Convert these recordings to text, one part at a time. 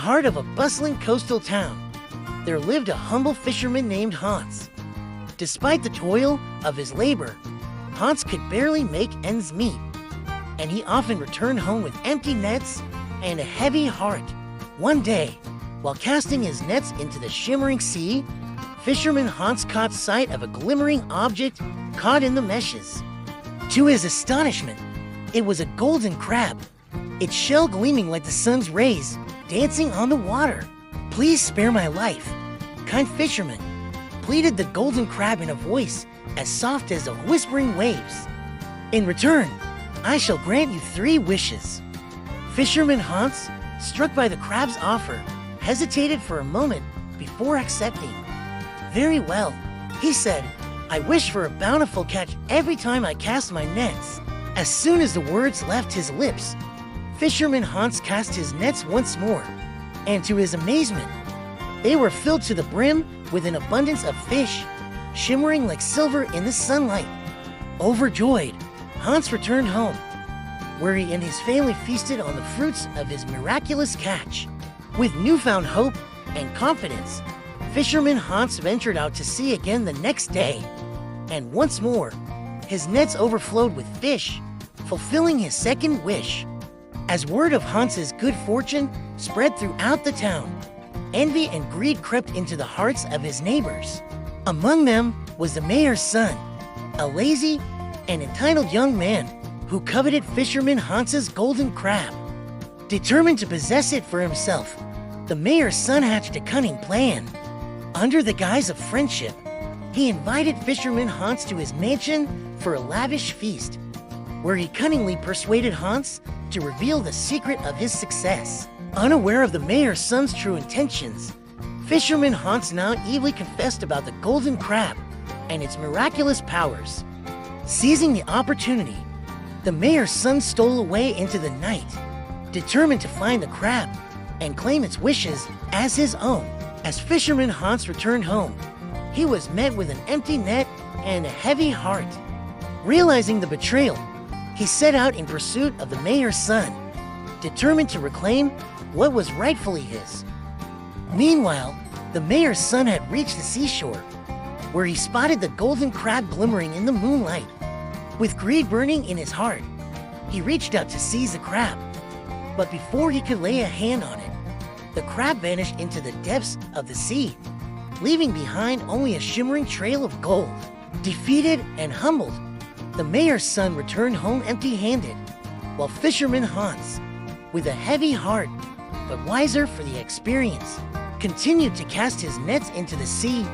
heart of a bustling coastal town, there lived a humble fisherman named Hans. Despite the toil of his labor, Hans could barely make ends meet, and he often returned home with empty nets and a heavy heart. One day, while casting his nets into the shimmering sea, fisherman Hans caught sight of a glimmering object caught in the meshes. To his astonishment, it was a golden crab, its shell gleaming like the sun's rays, dancing on the water. "Please spare my life, kind fisherman," pleaded the golden crab in a voice as soft as the whispering waves. "In return, I shall grant you 3 wishes." Fisherman Hans, struck by the crab's offer, hesitated for a moment before accepting. "Very well," he said, "I wish for a bountiful catch every time I cast my nets." As soon as the words left his lips, Fisherman Hans cast his nets once more, and to his amazement, they were filled to the brim with an abundance of fish, shimmering like silver in the sunlight. Overjoyed, Hans returned home, where he and his family feasted on the fruits of his miraculous catch. With newfound hope and confidence, Fisherman Hans ventured out to sea again the next day, and once more, his nets overflowed with fish, fulfilling his second wish. As word of Hans's good fortune spread throughout the town, envy and greed crept into the hearts of his neighbors. Among them was the mayor's son, a lazy and entitled young man who coveted Fisherman Hans's golden crab. Determined to possess it for himself, the mayor's son hatched a cunning plan. Under the guise of friendship, he invited Fisherman Hans to his mansion for a lavish feast, where he cunningly persuaded Hans to reveal the secret of his success. Unaware of the mayor's son's true intentions, Fisherman Hans now evilly confessed about the golden crab and its miraculous powers. Seizing the opportunity, the mayor's son stole away into the night, determined to find the crab and claim its wishes as his own. As Fisherman Hans returned home, he was met with an empty net and a heavy heart. Realizing the betrayal, he set out in pursuit of the mayor's son, determined to reclaim what was rightfully his. Meanwhile, the mayor's son had reached the seashore, where he spotted the golden crab glimmering in the moonlight. With greed burning in his heart, he reached out to seize the crab, but before he could lay a hand on it, the crab vanished into the depths of the sea, leaving behind only a shimmering trail of gold. Defeated and humbled, the mayor's son returned home empty-handed, while Fisherman Hans, with a heavy heart but wiser for the experience, continued to cast his nets into the sea,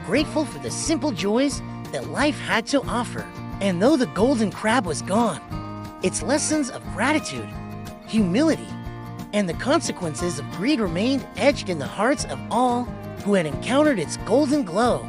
grateful for the simple joys that life had to offer. And though the golden crab was gone, its lessons of gratitude, humility, and the consequences of greed remained etched in the hearts of all who had encountered its golden glow.